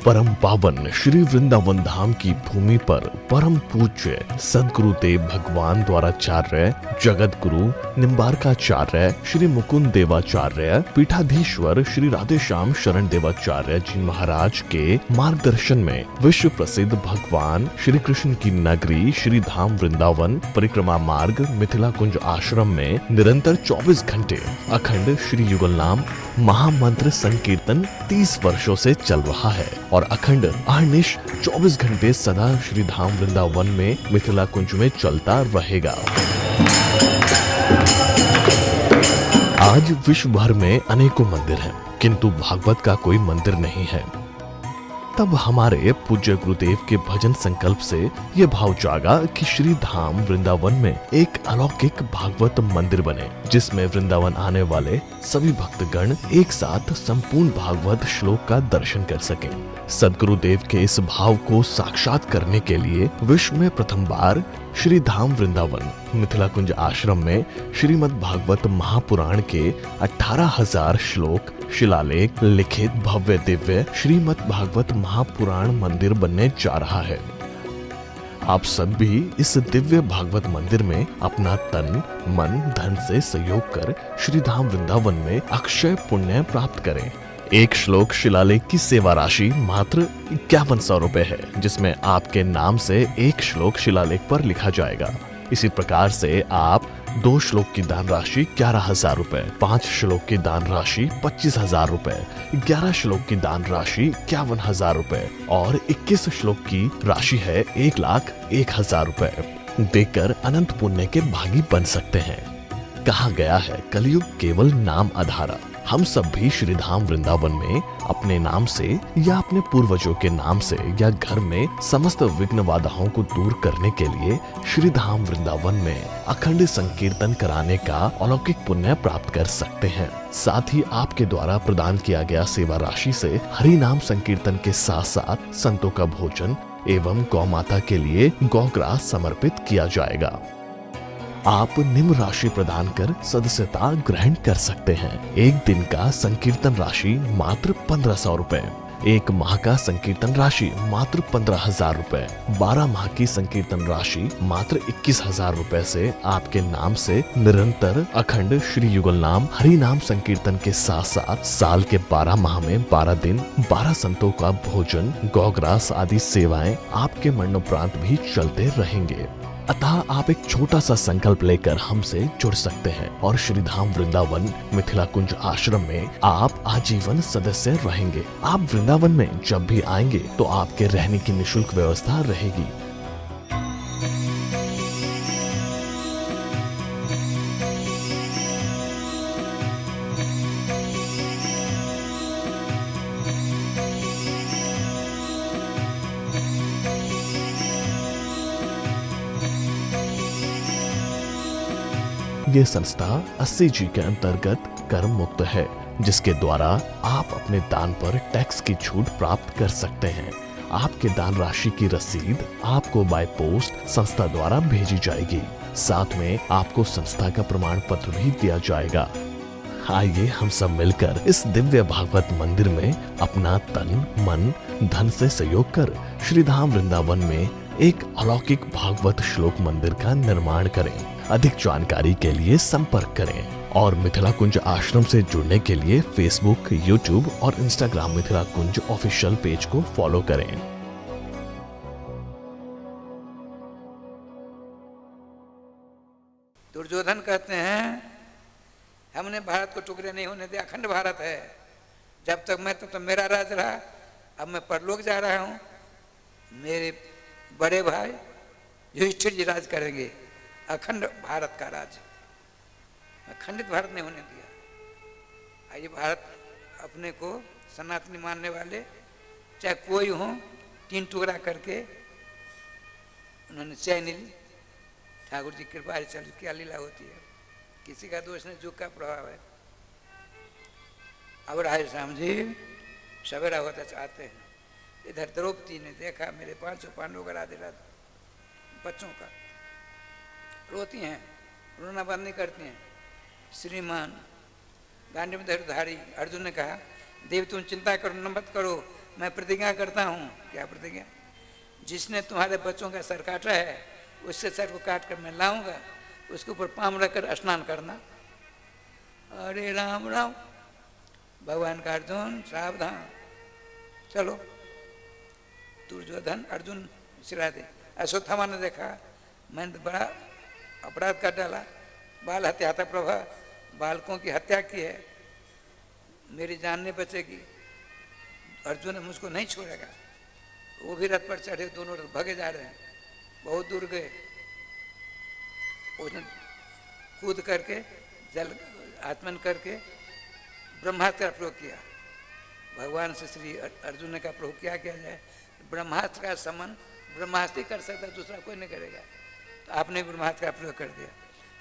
परम पावन श्री वृंदावन धाम की भूमि पर परम पूज्य सदगुरुदेव भगवान द्वाराचार्य जगत गुरु निम्बारकाचार्य श्री मुकुंद देवाचार्य पीठाधीश्वर श्री राधेश्याम शरण देवाचार्य जी महाराज के मार्गदर्शन में विश्व प्रसिद्ध भगवान श्री कृष्ण की नगरी श्री धाम वृंदावन परिक्रमा मार्ग मिथिला कुंज आश्रम में निरंतर 24 घंटे अखंड श्री युगल नाम महामंत्र संकीर्तन 30 वर्षों से चल रहा है और अखंड अहर्निश 24 घंटे सदा श्री धाम वृंदावन में मिथिला कुंज में चलता रहेगा। आज विश्व भर में अनेकों मंदिर हैं, किंतु भागवत का कोई मंदिर नहीं है। तब हमारे पूज्य गुरुदेव के भजन संकल्प से ये भाव जागा कि श्री धाम वृंदावन में एक अलौकिक भागवत मंदिर बने, जिसमें वृंदावन आने वाले सभी भक्तगण एक साथ संपूर्ण भागवत श्लोक का दर्शन कर सकें। सदगुरुदेव के इस भाव को साक्षात करने के लिए विश्व में प्रथम बार श्री धाम वृंदावन मिथिला कुंज आश्रम में श्रीमद् भागवत महापुराण के 18,000 श्लोक शिलालेख लिखित भव्य दिव्य श्रीमद् भागवत महापुराण मंदिर बनने जा रहा है। आप सब भी इस दिव्य भागवत मंदिर में अपना तन मन धन से सहयोग कर श्री धाम वृंदावन में अक्षय पुण्य प्राप्त करें। एक श्लोक शिलालेख की सेवा राशि मात्र 5100 रुपए है, जिसमें आपके नाम से एक श्लोक शिलालेख पर लिखा जाएगा। इसी प्रकार से आप 2 श्लोक की दान राशि 11,000 रुपए, 5 श्लोक की दान राशि 25,000 रुपए, 11 श्लोक की दान राशि 51,000 रुपए और 21 श्लोक की राशि है 1,01,000 रुपए देकर अनंत पुण्य के भागी बन सकते हैं। कहा गया है कलयुग केवल नाम आधारा। हम सब भी श्री धाम वृंदावन में अपने नाम से या अपने पूर्वजों के नाम से या घर में समस्त विघ्न बाधाओं को दूर करने के लिए श्री धाम वृंदावन में अखंड संकीर्तन कराने का अलौकिक पुण्य प्राप्त कर सकते हैं। साथ ही आपके द्वारा प्रदान किया गया सेवा राशि से हरि नाम संकीर्तन के साथ साथ संतों का भोजन एवं गौ माता के लिए गौग्रास समर्पित किया जाएगा। आप निम्न राशि प्रदान कर सदस्यता ग्रहण कर सकते हैं। एक दिन का संकीर्तन राशि मात्र 1,500 रुपए, एक माह का संकीर्तन राशि मात्र 15,000 रुपए, 12 माह की संकीर्तन राशि मात्र 21,000 रुपए से आपके नाम से निरंतर अखंड श्री युगल नाम हरि नाम संकीर्तन के साथ साथ साल के 12 माह में 12 दिन 12 संतों का भोजन गौग्रास आदि सेवाएं आपके मरणोपरांत भी चलते रहेंगे। अतः आप एक छोटा सा संकल्प लेकर हमसे जुड़ सकते हैं और श्री धाम वृंदावन मिथिला कुंज आश्रम में आप आजीवन सदस्य रहेंगे। आप वृंदावन में जब भी आएंगे तो आपके रहने की निःशुल्क व्यवस्था रहेगी। ये संस्था 80 जी के अंतर्गत कर मुक्त है, जिसके द्वारा आप अपने दान पर टैक्स की छूट प्राप्त कर सकते हैं। आपके दान राशि की रसीद आपको बाय पोस्ट संस्था द्वारा भेजी जाएगी। साथ में आपको संस्था का प्रमाण पत्र भी दिया जाएगा। आइए हम सब मिलकर इस दिव्य भागवत मंदिर में अपना तन मन धन से सहयोग कर श्री धाम वृंदावन में एक अलौकिक भागवत श्लोक मंदिर का निर्माण करें। अधिक जानकारी के लिए संपर्क करें और मिथिला कुंज आश्रम से जुड़ने के लिए फेसबुक, यूट्यूब और इंस्टाग्राम मिथिला कुंज ऑफिशियल पेज को फॉलो करें। दुर्योधन कहते हैं हमने भारत को टुकड़े नहीं होने दिया, अखंड भारत है। जब तक मैं तो मेरा राज रहा, अब मैं परलोक जा रहा हूँ, मेरे बड़े भाई युधिष्ठिर जी राज करेंगे। अखंड भारत का राज, अखंडित भारत नहीं होने दिया। आइए भारत अपने को सनातनी मानने वाले चाहे कोई हो, 3 टुकड़ा करके उन्होंने चैन ली। ठाकुर जी कृपा से क्या लीला होती है, किसी का दोष नहीं, जुग का प्रभाव है। अब राधे श्याम जी सवेरा होता चाहते हैं। इधर द्रौपदी ने देखा मेरे 5 पांडवों का राधे राधे बच्चों का, रोती हैं, रोना बंद नहीं करती हैं। श्रीमान गांडी में धनुर्धारी अर्जुन ने कहा देव तुम चिंता करो न मत करो, मैं प्रतिज्ञा करता हूँ। क्या प्रतिज्ञा? जिसने तुम्हारे बच्चों का सर काटा है उससे सर को काट कर मैं लाऊंगा, उसके ऊपर पाम रखकर स्नान करना। अरे राम राम, भगवान का अर्जुन सावधान, चलो। दुर्योधन अर्जुन सिरा दे। अश्वत्थामा ने देखा मैंने बड़ा अपराध कर डाला, बाल हत्याता प्रभा, बालकों की हत्या की है, मेरी जान नहीं बचेगी। अर्जुन ने मुझको नहीं छोड़ेगा। वो भी रथ पर चढ़े, दोनों रथ भगे जा रहे हैं, बहुत दूर गए। उसने कूद करके जल आत्मन करके ब्रह्मास्त्र का प्रयोग किया। भगवान से श्री अर्जुन ने कहा प्रभु क्या किया जाए? ब्रह्मास्त्र का समन ब्रह्मास्त्र ही कर सकता, दूसरा कोई नहीं करेगा। तो आपने ब्रह्मास्त्र का प्रयोग कर दिया।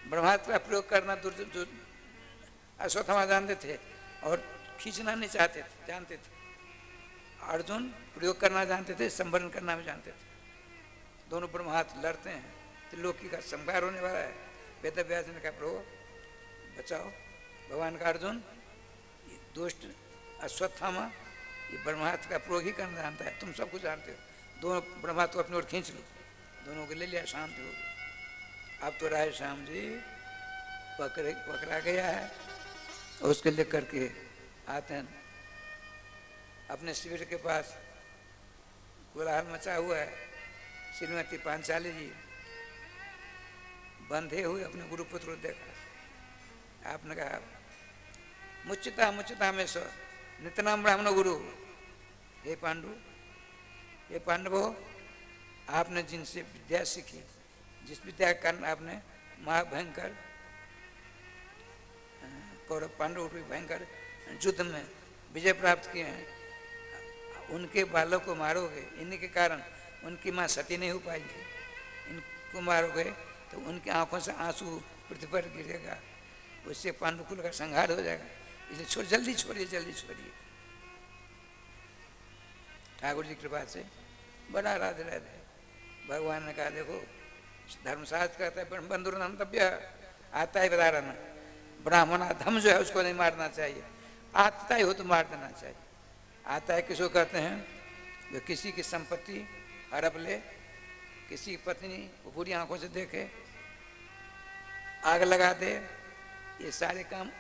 ब्रह्मास्त्र का प्रयोग करना अश्वत्थामा जानते थे और खींचना नहीं चाहते थे, जानते थे। अर्जुन प्रयोग करना जानते थे, संवरण करना भी जानते थे। दोनों ब्रह्मास्त्र लड़ते हैं, त्रिलोकी का संहार होने वाला है। वेद व्यास ने कहा प्रभु बचाओ। भगवान का अर्जुन दुष्ट अश्वत्थामा ये ब्रह्मास्त्र का प्रयोग ही करना जानता है, तुम सब कुछ जानते हो। दोनों ब्रह्मास्त्र को अपनी ओर खींच लो, दोनों को ले लिया, शांति हो गई। अब तो राय श्याम जी पकड़ा गया है, उसके ले करके आते हैं अपने शिविर के पास। कोलाहल मचा हुआ है। श्रीमती पांचाली जी बंधे हुए अपने गुरुपुत्र को देखा। आपने कहा मुच्यता मुच्यता में सो नितनाम ब्राह्मण गुरु। हे पांडु, हे पांडवों, आपने जिनसे विद्या सीखी, जिस विद्या के कारण आपने महाभयंकर कौरव पांडव भयंकर युद्ध में विजय प्राप्त किए हैं, उनके बालों को मारोगे, इन्हीं के कारण उनकी माँ सती नहीं हो पाएगी। इनको मारोगे तो उनकी आंखों से आंसू पृथ्वी पर गिरेगा, उससे पांडुकुल का संहार हो जाएगा। इसलिए जल्दी छोड़िए, जल्दी छोड़िए। ठाकुर जी कृपा से बड़ा राधे राधे। भगवान ने कहा देखो धर्मशास्त्र कहता है बंधुर अंतव्य आता है बदारना, ब्राह्मण धम जो है उसको नहीं मारना चाहिए, आता ही हो तो मार देना चाहिए। आता है किसको कहते हैं? जो किसी की संपत्ति हड़प ले, किसी की पत्नी को बुरी आंखों से देखे, आग लगा दे, ये सारे काम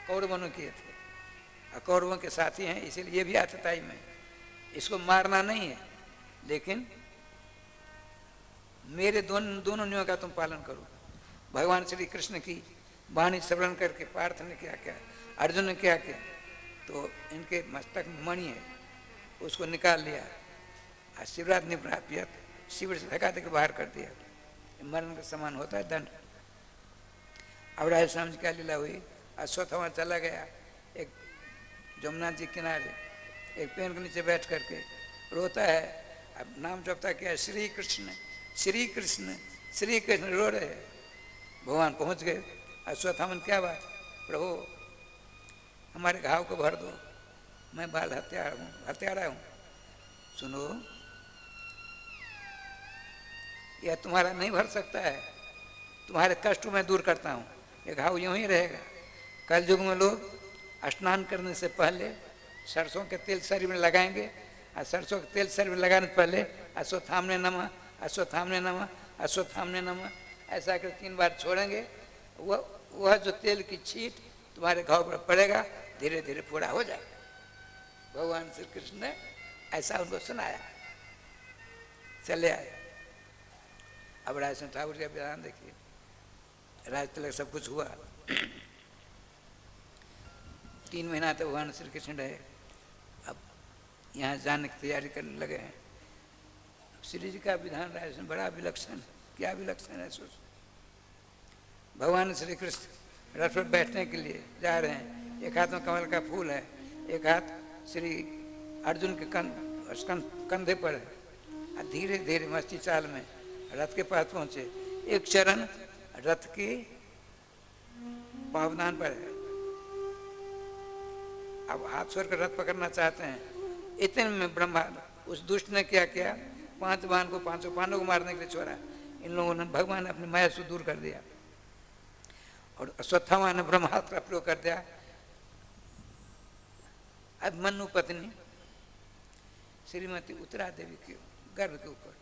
कौरवों ने किए थे। कौरवों के साथी हैं, इसीलिए ये भी आतताई में। इसको मारना नहीं है, लेकिन मेरे दोनों नियमों का तुम पालन करो। भगवान श्री कृष्ण की वाणी श्रवण करके पार्थ ने क्या किया, अर्जुन ने क्या किया, तो इनके मस्तक में मणि है, उसको निकाल लिया और शिवराज ने प्राप्त शिविर से धक्का देकर बाहर कर दिया। मरण का समान होता है दंड। अब राय श्याम जी क्या लीला हुई, अश्वत्थामा चला गया एक जमुना जी किनारे, एक पेड़ के नीचे बैठ करके रोता है। अब नाम जपता क्या, श्री कृष्ण श्री कृष्ण श्री कृष्ण रो रहे हैं। भगवान पहुंच गए। अश्वत्थामा क्या बात, प्रभु हमारे घाव को भर दो, मैं बाल हत्यारा हूँ। सुनो, यह तुम्हारा नहीं भर सकता है, तुम्हारे कष्ट मैं दूर करता हूँ, ये घाव यूं ही रहेगा। कल युग में लोग स्नान करने से पहले सरसों के तेल शरीर में लगाएंगे, और सरसों के तेल शरीर में लगाने से पहले अश्वत्थामने नमः अश्वत्थामने नमः अश्वत्थामने नमः ऐसा कर 3 बार छोड़ेंगे। वह जो तेल की छींट तुम्हारे घाव पर पड़ेगा, धीरे धीरे पूरा हो जाएगा। भगवान श्री कृष्ण ने ऐसा उनको सुनाया, चले आए। अब राज ठाकुर का विधान देखिए, राज तिलक सब कुछ हुआ। 3 महीना तक भगवान श्री कृष्ण रहे। अब यहाँ जाने की तैयारी करने लगे हैं। श्री जी का विधान राज में बड़ा विलक्षण, क्या विलक्षण है सोच। भगवान श्री कृष्ण रथ पर बैठने के लिए जा रहे हैं, एक हाथ में कमल का फूल है, एक हाथ श्री अर्जुन के कंधे पर है। धीरे धीरे मस्ती चाल में रथ के पास पहुंचे। एक चरण रथ की पावदान पर है। अब हाथ छोड़ कर रथ पकड़ना चाहते हैं। इतने में ब्रह्मा उस दुष्ट ने क्या किया, 5 बाण को 5 पांडवों को मारने के लिए छोड़ा। इन लोगों ने भगवान ने अपनी माया से दूर कर दिया और अश्वत्थामा ने ब्रह्मास्त्र का प्रयोग कर दिया। अब मनु पत्नी श्रीमती उत्तरा देवी के गर्भ के ऊपर।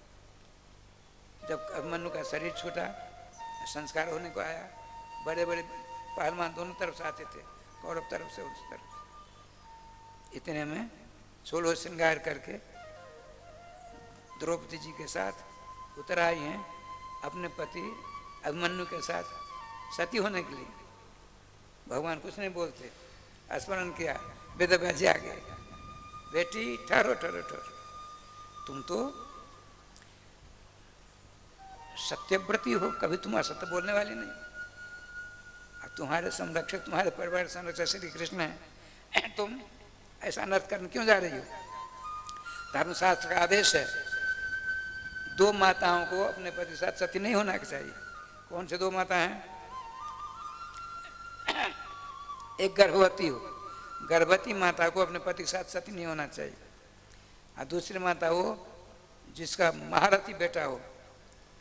जब अभिमन्यु का शरीर छूटा, संस्कार होने को आया, बड़े बड़े पहलवान दोनों तरफ से आते थे, कौरव तरफ से उस तरफ। इतने में 16 श्रृंगार करके द्रौपदी जी के साथ उतर आई हैं अपने पति अभिमन्यु के साथ सती होने के लिए। भगवान कुछ नहीं बोलते, स्मरण किया, वेदव्यास जी आ गए, बेटी ठहरो ठहरो ठहरो, तुम तो सत्यव्रती हो, कभी तुम असत्य बोलने वाली नहीं, और तुम्हारे संरक्षक, तुम्हारे परिवार संरक्षक श्री कृष्ण है, तुम ऐसा अनर्थ करने क्यों जा रही हो? धर्मशास्त्र का आदेश है 2 माताओं को अपने पति के साथ सती नहीं होना चाहिए। कौन से 2 माता हैं? एक गर्भवती हो, गर्भवती माता को अपने पति के साथ सती नहीं होना चाहिए, और दूसरी माता हो जिसका महारथी बेटा हो,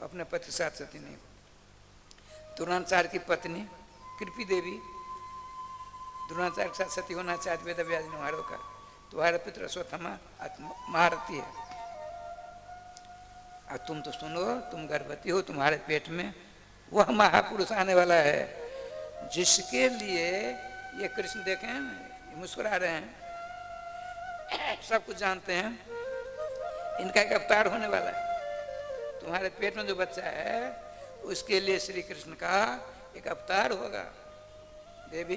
अपने पति के साथ सती नहीं हो। द्रोणाचार्य की पत्नी कृपी देवी द्रोणाचार्य के साथ सती होना चाहती, वेदव्यास ने वहां रोका, तुम्हारा पितृ अश्वत्थामा महारथी है, और तुम तो सुनो, तुम गर्भवती हो, तुम्हारे पेट में वह महापुरुष आने वाला है जिसके लिए ये कृष्ण देखे हैं, मुस्कुरा रहे हैं, सब कुछ जानते हैं, इनका एक अवतार होने वाला है। तुम्हारे पेट में जो बच्चा है उसके लिए श्री कृष्ण का एक अवतार होगा। देवी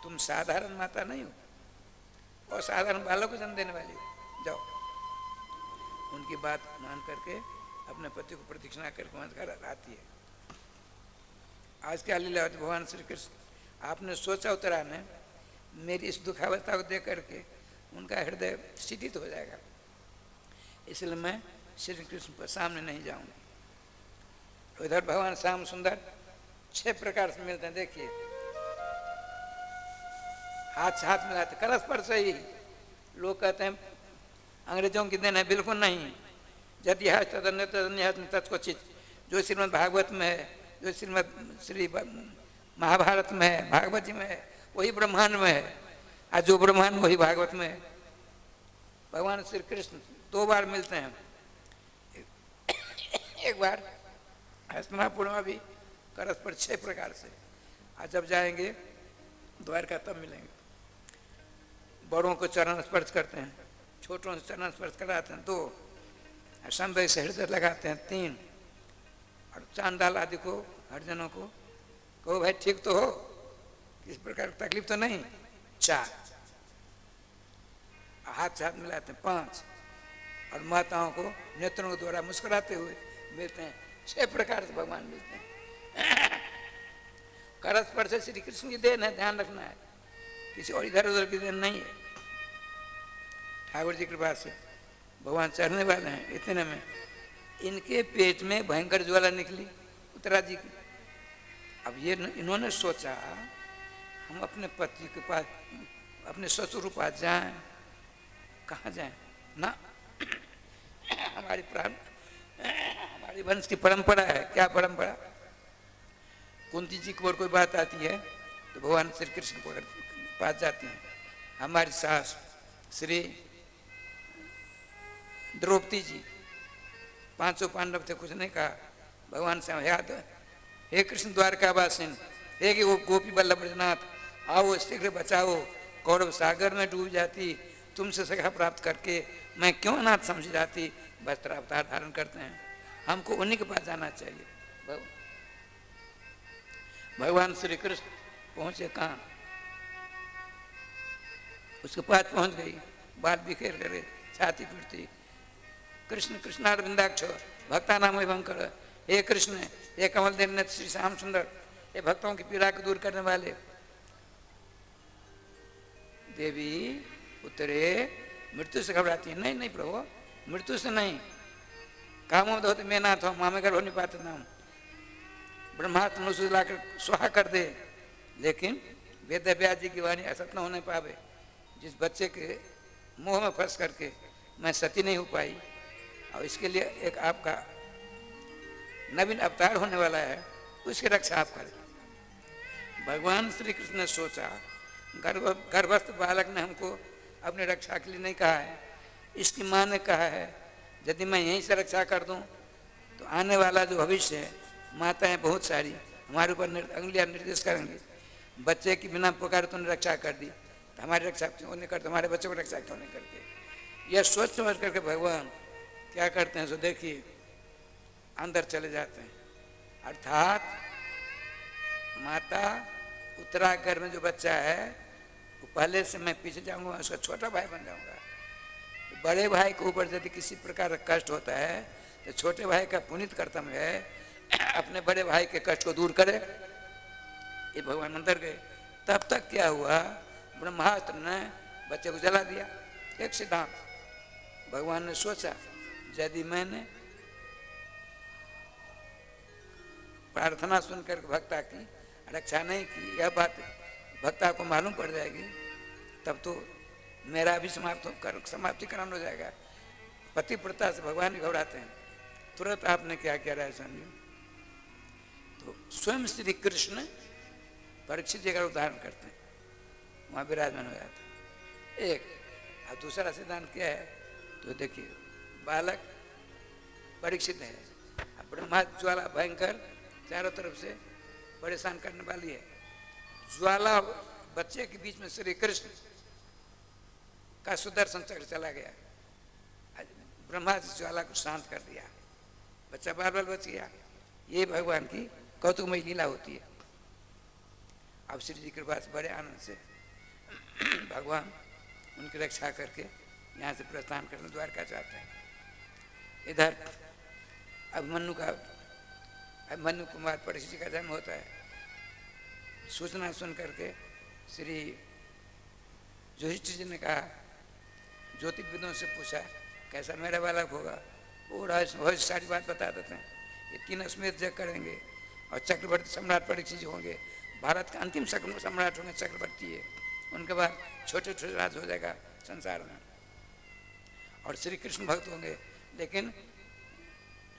तुम साधारण माता नहीं हो, और साधारण बालक को जन्म देने वाली हो, जाओ। उनकी बात मान करके अपने पति को प्रदक्षिणा करके आती है। आज क्या लीला भगवान श्री कृष्ण, आपने सोचा उतरा ने मेरी इस दुखावस्था को देख करके उनका हृदय शिथित हो जाएगा, इसलिए मैं श्री कृष्ण पर सामने नहीं जाऊंगा। तो इधर भगवान श्याम सुंदर 6 प्रकार से मिलते हैं। देखिए, हाथ से हाथ मिलाते, करस पर से ही। लोग कहते हैं अंग्रेजों की देन है, बिल्कुल नहीं। यदि तत्कोचित, जो श्रीमद् भागवत में है, जो श्रीमद् श्री महाभारत में है, भागवत जी में है, वही ब्रह्मांड में है, और जो ब्रह्मांड वही भागवत में है। भगवान श्री कृष्ण 2 बार मिलते हैं, एक बार हस्तनापुर में भी करस पर 6 प्रकार से, और जब जाएंगे द्वारका तब मिलेंगे। बड़ों को चरण स्पर्श करते हैं, छोटों से चरण स्पर्श कराते हैं 2, संदेह से हृदय लगाते हैं 3, और चांडाल आदि को, हरिजनों को कहो भाई ठीक तो हो, किसी प्रकार की तकलीफ तो नहीं, 4, हाथ से हाथ मिलाते हैं 5, और माताओं को नेत्रों के द्वारा मुस्कुराते हुए मिलते हैं। 6 प्रकार से भगवान मिलते हैं। करस पर से श्री कृष्ण की देन है, ध्यान रखना है, किसी और इधर उधर की देन नहीं है। ठाकुर जी कृपा से भगवान चढ़ने वाले हैं। इतने में इनके पेट में भयंकर ज्वाला निकली उत्तरा जी की। अब ये इन्होंने सोचा हम अपने पति के पास, अपने ससुर के पास जाएं, कहाँ जाएं ना, हमारी वंश की परंपरा है। क्या परंपरा? कुंती जी को कोई बात आती है तो भगवान श्री कृष्ण के पास जाती हैं। हमारी सास श्री द्रौपदी जी, 500 पांडव थे, कुछ नहीं कहा, भगवान से याद, हे कृष्ण द्वारकावासिन, हे गोपी वल्लभ ब्रजनाथ, आओ शीघ्र बचाओ, कौरव सागर में डूब जाती, तुमसे सखा प्राप्त करके मैं क्यों अनाथ समझ जाती। वस्त्र अवतार धारण करते हैं, हमको उन्हीं के पास जाना चाहिए। भगवान श्री कृष्ण पहुंचे कहाँ? उसके पास पहुंच गई, बाल बिखेर करे, छाती पीटती, कृष्ण कृष्णारविंदाक्ष भक्ता नाम भंकर, हे कृष्ण, हे कमल देव श्री श्याम सुंदर, हे भक्तों की पीड़ा को दूर करने वाले। देवी उतरे, मृत्यु से घबराती है, नहीं नहीं प्रभु, मृत्यु से नहीं, कामों धोते मैं नाथ हो, मामे घर हो नहीं पाते नाम, ब्रह्मास्त्र से लाकर स्वाहा कर दे। लेकिन वेद व्यास जी की वाणी असत न होने पावे। जिस बच्चे के मोह में फंस करके मैं सती नहीं हो पाई, और इसके लिए एक आपका नवीन अवतार होने वाला है, उसकी रक्षा आप करें। भगवान श्री कृष्ण ने सोचा गर्भस्थ बालक ने हमको अपने रक्षा के लिए नहीं कहा है, इसकी माँ ने कहा है यदि मैं यहीं से रक्षा कर दूं तो आने वाला जो भविष्य है, माताएं बहुत सारी हमारे ऊपर अंगुलियां निर्देश करेंगी, बच्चे की बिना पुकारे तूने रक्षा कर दी तो हमारी रक्षा क्यों नहीं करते, हमारे बच्चों की रक्षा क्यों नहीं करते। यह सोच समझ करके भगवान क्या करते हैं, सो देखिए अंदर चले जाते हैं। अर्थात माता उत्तराखंड में जो बच्चा है वो पहले से मैं पीछे जाऊंगा, उसका छोटा भाई बन जाऊंगा। बड़े भाई के ऊपर यदि किसी प्रकार का कष्ट होता है तो छोटे भाई का पुनीत कर्तव्य है अपने बड़े भाई के कष्ट को दूर करे। ये भगवान अंदर गए। तब तक क्या हुआ, ब्रह्मास्त्र ने बच्चे को जला दिया। एक सिद्धांत भगवान ने सोचा यदि मैंने प्रार्थना सुनकर भक्ता की रक्षा नहीं की, यह बात भक्ता को मालूम पड़ जाएगी, तब तो मेरा भी समाप्ति कराना हो जाएगा। पतिव्रता से भगवान भी घबराते हैं। तुरंत आपने क्या किया राजस्थान जी, तो स्वयं श्री कृष्ण परीक्षित जी का उदाहरण करते हैं, वहाँ विराजमान हो जाता है। एक और दूसरा सिद्धांत क्या है, तो देखिए बालक परीक्षित है, ब्रह्मा ज्वाला भयंकर चारों तरफ से परेशान करने वाली है। ज्वाला बच्चे के बीच में श्री कृष्ण का सुदर्शन चक्र चला गया, ब्रह्मा जी ज्वाला को शांत कर दिया, बच्चा बाल बाल बच गया। ये भगवान की कौतुकमयी लीला होती है। अब श्री जी कृपा से बड़े आनंद से भगवान उनकी रक्षा करके यहाँ से प्रस्थान करने द्वारका चाहते हैं। इधर अभिमन्यु कुमार परीक्षित जी का जन्म होता है। सूचना सुन करके श्री युधिष्ठिर जी ने कहा, ज्योतिर्विदों से पूछा कैसा मेरा बालक होगा, वो बहुत सारी बात बता देते हैं। ये 3 अश्वमेध यज्ञ करेंगे और चक्रवर्ती सम्राट परीक्षित जी होंगे, भारत का अंतिम सम्राट होंगे चक्रवर्ती है, उनके बाद छोटे छोटे राज हो जाएगा संसार में, और श्री कृष्ण भक्त होंगे। लेकिन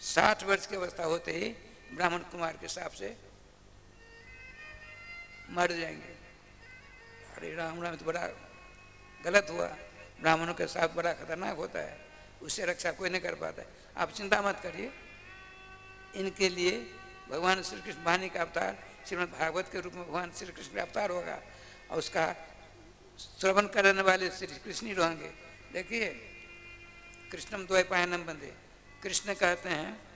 60 वर्ष की अवस्था होते ही ब्राह्मण कुमार के हिसाब से मर जाएंगे। अरे राम राम, तो बड़ा गलत हुआ, ब्राह्मणों के साथ बड़ा खतरनाक होता है, उससे रक्षा कोई नहीं कर पाता है। आप चिंता मत करिए, इनके लिए भगवान श्री कृष्ण वाणी का अवतार श्रीमद् भागवत के रूप में भगवान श्री कृष्ण का अवतार होगा, और उसका श्रवण करने वाले श्री कृष्ण ही रहेंगे। देखिए कृष्णम द्वैपायनम बंदे, कृष्ण कहते हैं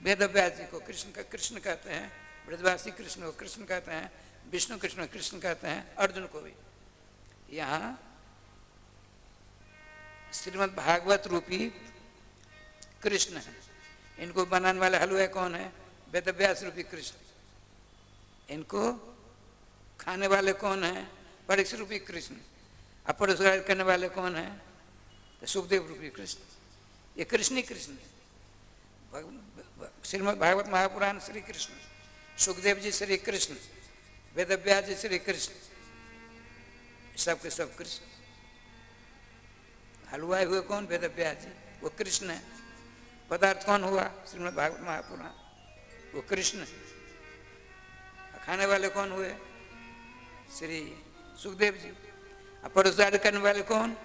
वेद व्यास जी को कृष्ण कहते हैं, ब्रजवासी कृष्ण को कृष्ण कहते हैं, विष्णु कृष्ण कृष्ण कहते हैं, अर्जुन को भी। यहाँ श्रीमद् भागवत रूपी कृष्ण है, इनको बनाने वाले हलवाई कौन है, वेद व्यास रूपी कृष्ण। इनको खाने वाले कौन है, परीक्षित रूपी कृष्ण। अपरिष्कार करने वाले कौन है, तो सुखदेव रूपी कृष्ण। ये कृष्ण ही कृष्ण है। श्रीमद् भागवत महापुराण श्री कृष्ण, सुखदेव जी श्री कृष्ण, वेद व्यास जी श्री कृष्ण, सबके सब कृष्ण। हलवाई हुए कौन, वेद व्यास जी, वो कृष्ण है। पदार्थ कौन हुआ, श्रीमद् भागवत महापुराण, वो कृष्ण है। खाने वाले कौन हुए, श्री सुखदेव जी। अपरिष्कार करने वाले कौन,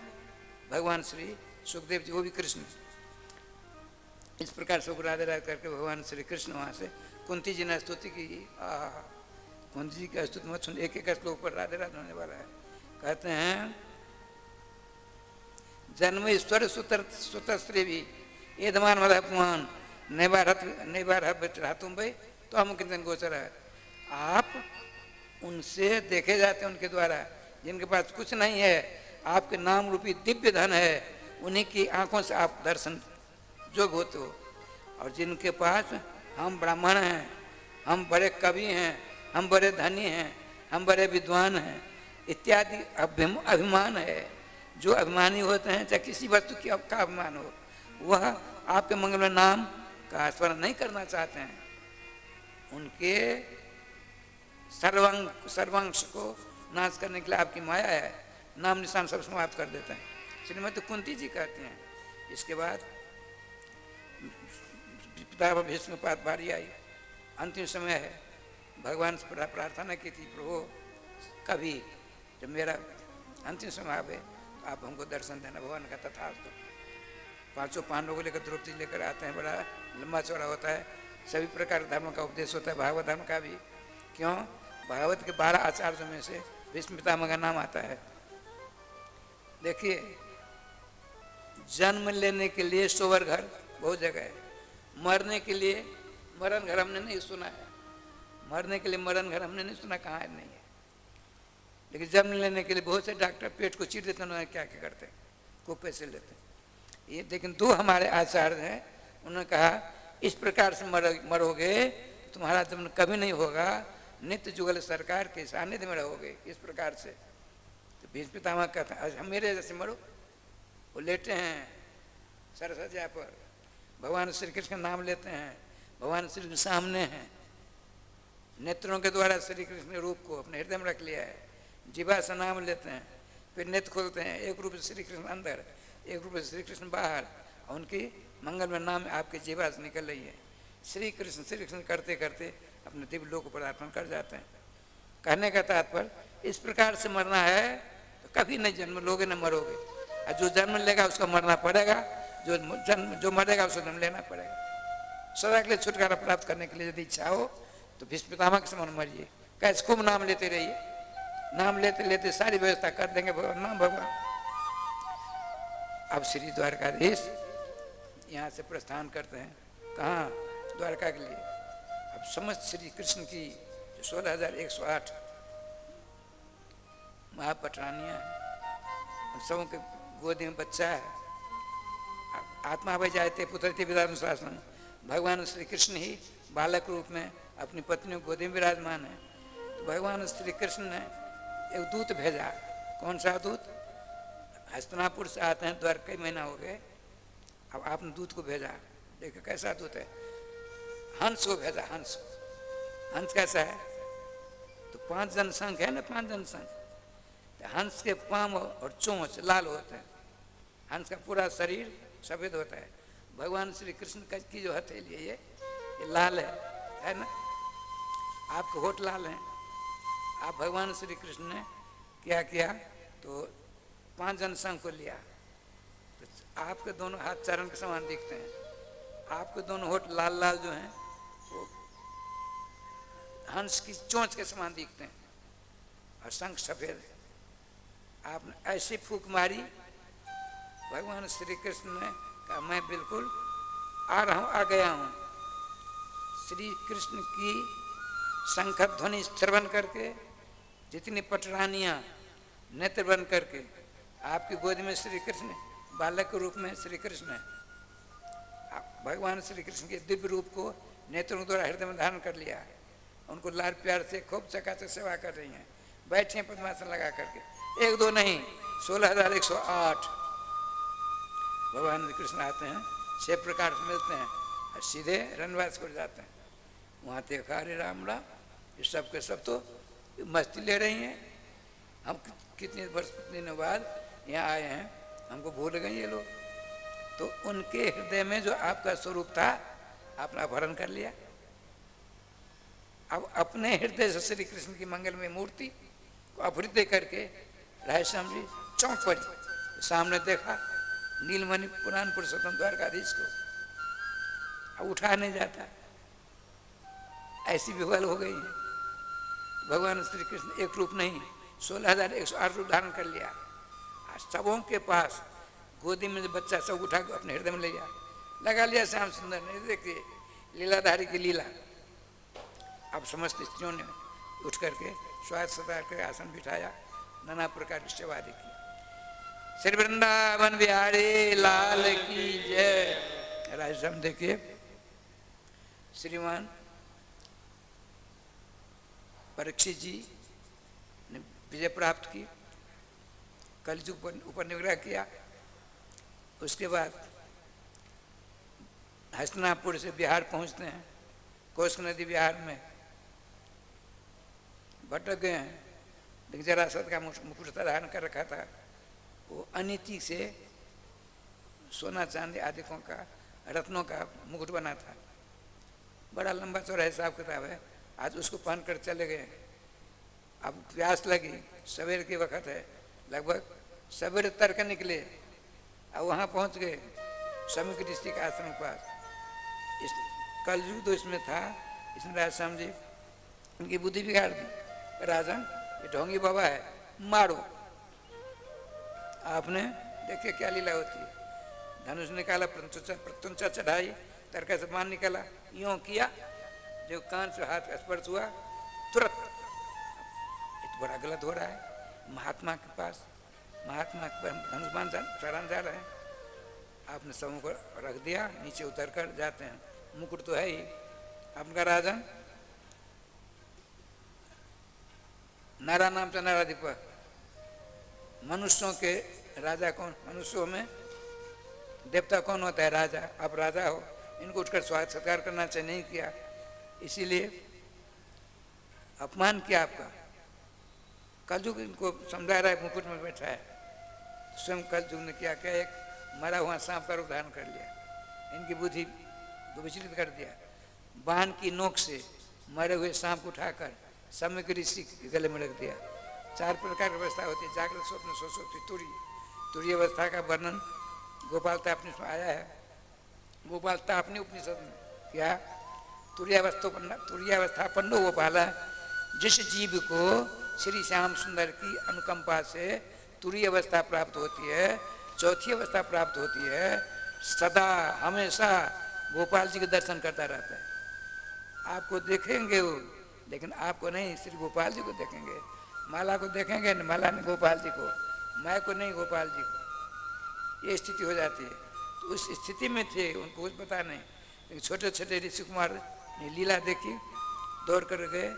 भगवान श्री सुखदेव जी, वो भी कृष्ण। इस प्रकार से राधे राधे करके भगवान श्री कृष्ण वहाँ से कुंती जी ने स्तुति की। कुंती जी का स्तुति मत सुन, एक एक श्लोक पर राधे राधे होने वाला है। कहते हैं जन्म ईश्वर सुतर स्त्री भी एदमान मधा पुमान नैबार तुम भाई तो हम कितने गोचर है। आप उनसे देखे जाते हैं, उनके द्वारा, जिनके पास कुछ नहीं है, आपके नाम रूपी दिव्य धन है, उन्हीं की आंखों से आप दर्शन जोग होते हो। और जिनके पास हम ब्राह्मण हैं, हम बड़े कवि हैं, हम बड़े धनी हैं, हम बड़े विद्वान हैं इत्यादि अभिमान है, जो अभिमानी होते हैं, चाहे किसी वस्तु की का अभिमान हो, वह आपके मंगलमय नाम का स्मरण नहीं करना चाहते हैं। उनके सर्वांश को नाश करने के लिए आपकी माया है, नाम निशान सब समाप्त कर देते हैं। श्रीमती कुंती जी कहते हैं। इसके बाद पिता भीष्मपाद बारी आई, अंतिम समय है, भगवान से प्रार्थना की थी, प्रभु कभी जब मेरा अंतिम समय आवे आप हमको दर्शन देना। भगवान का तथास्तु। पांचों पांडवों को लेकर द्रौपदी लेकर आते हैं, बड़ा लंबा चौड़ा होता है, सभी प्रकार के धर्मों का उपदेश होता है, भागवत धर्म का भी। क्यों? भागवत के 12 आचार्यों में से भीष्म पितामह का नाम आता है। देखिए, जन्म लेने के लिए सोवर घर बहुत जगह है, मरने के लिए मरण घर हमने नहीं सुना है। मरने के लिए मरण घर हमने नहीं सुना, कहाँ है, नहीं है। लेकिन जन्म लेने के लिए बहुत से डॉक्टर पेट को चीर देते हैं, क्या क्या करते हैं, खूब पैसे लेते हैं। ये लेकिन दो हमारे आचार्य हैं, उन्होंने कहा इस प्रकार से मरोगे तुम्हारा जन्म कभी नहीं होगा, नित्य जुगल सरकार के सानिध्य में रहोगे, इस प्रकार से। तो भीष्म पितामह कहता है हम मेरे जैसे मरो। वो लेटे हैं सरसज्जा पर, भगवान श्री कृष्ण का नाम लेते हैं, भगवान श्री कृष्ण सामने हैं, नेत्रों के द्वारा श्री कृष्ण ने रूप को अपने हृदय में रख लिया है, जीवा से नाम लेते हैं, फिर नेत्र खोलते हैं, एक रूप से श्री कृष्ण अंदर, एक रूप से श्री कृष्ण बाहर, और उनकी मंगल में नाम आपके जीवा से निकल रही है। श्री कृष्ण करते करते अपने दिव्य लोक को पदार्पण कर जाते हैं। कहने का तात्पर्य इस प्रकार से मरना है तो कभी नहीं जन्म लोगे न मरोगे, और जो जन्म लेगा उसको मरना पड़ेगा, जो मरेगा उसको जन्म लेना पड़ेगा। सदा के लिए छुटकारा प्राप्त करने के लिए यदि इच्छा हो तो भीष्म पितामह के समान मरिए, कैसे खूब नाम लेते रहिए, नाम लेते लेते सारी व्यवस्था कर देंगे भगवान, नाम भगवान। अब श्री द्वारकाधीश यहाँ से प्रस्थान करते हैं, कहाँ? द्वारका के लिए। अब समस्त श्री कृष्ण की 16,108 महापटरानियाँ हैं, उन सबों के गोदी में बच्चा है। आत्मा भाई जाते पुत्र थे विदानुशासन, भगवान श्री कृष्ण ही बालक रूप में अपनी पत्नियों गोदी में विराजमान है। तो भगवान श्री कृष्ण ने एक दूत भेजा। कौन सा दूत? हस्तिनापुर से आते हैं, द्वार कई महीना हो गए, अब आपने दूत को भेजा। देखो कैसा दूत है, हंस को भेजा। हंस, हंस कैसा है? तो 5 जनसंघ है ना, 5 जनसंघ। तो हंस के पांव और चोंच लाल होते हैं, हंस का पूरा शरीर सफेद होता है। भगवान श्री कृष्ण की जो हथेली है ये लाल है ना, आपके होठ लाल हैं। आप भगवान श्री कृष्ण ने क्या किया, तो 5 जनसंघ को लिया, तो आपके दोनों हाथ चरण के समान दिखते हैं, आपके दोनों होठ लाल लाल जो हैं वो हंस की चोंच के समान दिखते हैं, और शंख सफेद है। आपने ऐसी फूंक मारी, भगवान श्री कृष्ण ने कहा मैं बिल्कुल आ रहा हूँ, आ गया हूँ। श्री कृष्ण की शंख ध्वनि श्रवण करके जितनी पटरानियाँ नेत्र बन करके आपकी गोद में श्री कृष्ण बालक के रूप में श्री कृष्ण है, भगवान श्री कृष्ण के दिव्य रूप को नेत्रों द्वारा हृदय में धारण कर लिया है। उनको लाड़ प्यार से खूब चकाचक सेवा कर रही हैं, बैठे हैं पद्मासन लगा करके, 1-2 नहीं 16,108 भगवान श्री कृष्ण आते हैं, 6 प्रकार से मिलते हैं और सीधे रनवास को जाते हैं। वहाँ देखा अरे राम राम, ये सब के सब तो मस्ती ले रही हैं, हम कितने वर्ष दिनों बाद यहाँ आए हैं, हमको भूल गए ये लोग। तो उनके हृदय में जो आपका स्वरूप था आपने अपहरण कर लिया। अब अपने हृदय से श्री कृष्ण की मंगलमय मूर्ति को अपहृत करके रायश्याम जी चौंक पड़ी, सामने देखा नीलमणि पुराण पुरुषोत्तम द्वारकाधीश को, अब उठा नहीं जाता, ऐसी विह्वल हो गई है। भगवान श्री कृष्ण एक रूप नहीं 16,108 रूप धारण कर लिया। सबों के पास गोदी में बच्चा सब उठा के अपने हृदय में ले गया, लगा लिया श्याम सुंदर ने। देखिए लीलाधारी की लीला। अब समस्त स्त्रियों ने उठ करके स्वाद सदा कर आसन बिठाया, नाना प्रकार की सेवा की। श्री वृंदावन बिहारी लाल की जय। राजस्थान देखिए श्रीमान परीक्षित जी ने विजय प्राप्त की, कलयुग ऊपर निग्रह किया। उसके बाद हस्तिनापुर से बिहार पहुंचते हैं, कोस नदी बिहार में भटक गए हैं, लेकिन जरासंध का मुकुट धारण कर रखा था। वो अनीति से सोना चांदी आदिकों का रत्नों का मुकुट बना था, बड़ा लंबा चौड़ा हिसाब किताब है। आज उसको पहन कर चले गए। अब प्यास लगी, सवेर के वक्त है, लगभग सवेरे तड़के निकले और वहाँ पहुँच गए समुद्र ऋषि के आश्रम के पास। इस कलयुग तो इसमें था, इसने राजा श्याम जी उनकी बुद्धि बिगाड़ दी। राजन ये ढोंगी बाबा है, मारो। आपने देखिए क्या लीला होती है। धनुष निकाला, प्रत्युंचा चढ़ाई, तड़का से बाण निकाला, यूं किया, जो कान से हाथ स्पर्श हुआ तुरंत। ये तो बड़ा गलत हो रहा है। महात्मा के पास, महात्मा के धनुष बाण चढ़ाने जा रहे हैं, आपने समूह को रख दिया, नीचे उतर कर जाते हैं, मुकुट तो है ही। आपने कहा राजन, नारा नाम से नाराधिप, मनुष्यों के राजा कौन? मनुष्यों में देवता कौन होता है? राजा। आप राजा हो, इनको उठकर स्वागत सत्कार करना चाहिए, नहीं किया, इसीलिए अपमान किया आपका। कलयुग इनको समझा रहा है, मुकुट में बैठा है। स्वयं कलयुग ने क्या क्या, एक मरा हुआ सांप का रूप धारण कर लिया, इनकी बुद्धि को विचलित कर दिया। बाण की नोक से मरे हुए सांप को उठाकर सम्यक ऋषि के गले में रख दिया। 4 प्रकार की अवस्था होती है, जागृत, स्वप्न, सुषुप्ति, तुरीय। तुरीय अवस्था का वर्णन गोपालता अपने में आया है। गोपालता अपने उपनिषद में क्या, तुरीयावस्थापन्नो गोपाला, जिस जीव को श्री श्याम सुंदर की अनुकंपा से तुरीय अवस्था प्राप्त होती है, चौथी अवस्था प्राप्त होती है, सदा हमेशा गोपाल जी के दर्शन करता रहता है। आपको देखेंगे वो, लेकिन आपको नहीं, श्री गोपाल जी को देखेंगे। माला को देखेंगे, माला ने गोपाल जी को, मैं को नहीं गोपाल जी को। ये स्थिति हो जाती है। तो उस स्थिति में थे, उनको कुछ पता नहीं। लेकिन छोटे छोटे ऋषि कुमार ने लीला देखी, दौड़ कर गए।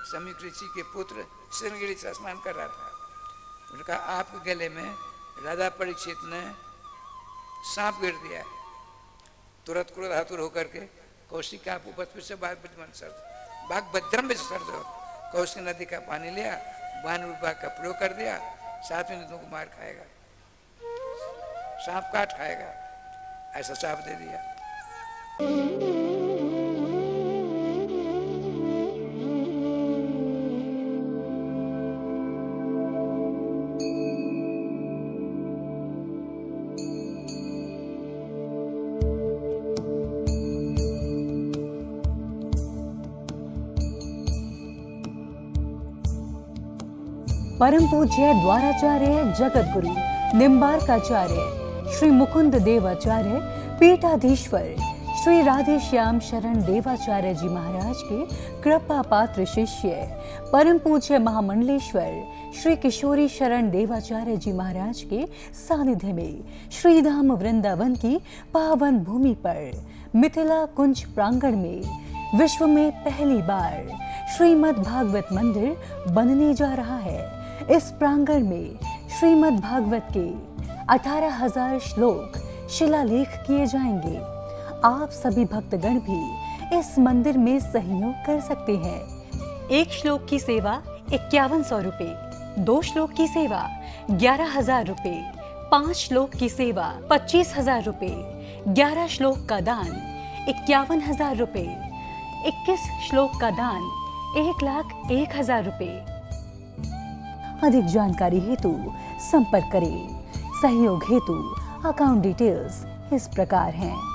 समीक ऋषि के पुत्र श्रृंगी से स्नान कर रहा था। उन्होंने कहा आपके गले में राजा परीक्षित ने सांप गिर दिया है। तुरंत क्रोध आतुर होकर के कौशिक का उपस्थित से बाघ भद्रम में सर्द हो, कौशिक नदी का पानी लिया, बाण विभाग का प्रयोग कर दिया, 7 मिनटों को मार खाएगा, सांप काट खाएगा, ऐसा शाप दे दिया। परम पूज्य द्वाराचार्य जगत गुरु निम्बार्काचार्य श्री मुकुंद देवाचार्य पीठाधीश्वर श्री राधे श्याम शरण देवाचार्य जी महाराज के कृपा पात्र शिष्य परम पूज्य महामंडलेश्वर श्री किशोरी शरण देवाचार्य जी महाराज के सानिध्य में श्रीधाम वृंदावन की पावन भूमि पर मिथिला कुंज प्रांगण में विश्व में पहली बार श्रीमद् भागवत मंदिर बनने जा रहा है। इस प्रांगण में श्रीमद् भागवत के 18,000 श्लोक शिलालेख किए जाएंगे। आप सभी भक्तगण भी इस मंदिर में सहयोग कर सकते हैं। 1 श्लोक की सेवा 5100 रुपए, 2 श्लोक की सेवा 11,000 रुपए, 5 श्लोक की सेवा 25,000 रुपए, 11 श्लोक का दान 51,000 रुपए, 21 श्लोक का दान 1,01,000 रुपए। अधिक जानकारी हेतु संपर्क करें। सहयोग हेतु अकाउंट डिटेल्स इस प्रकार हैं।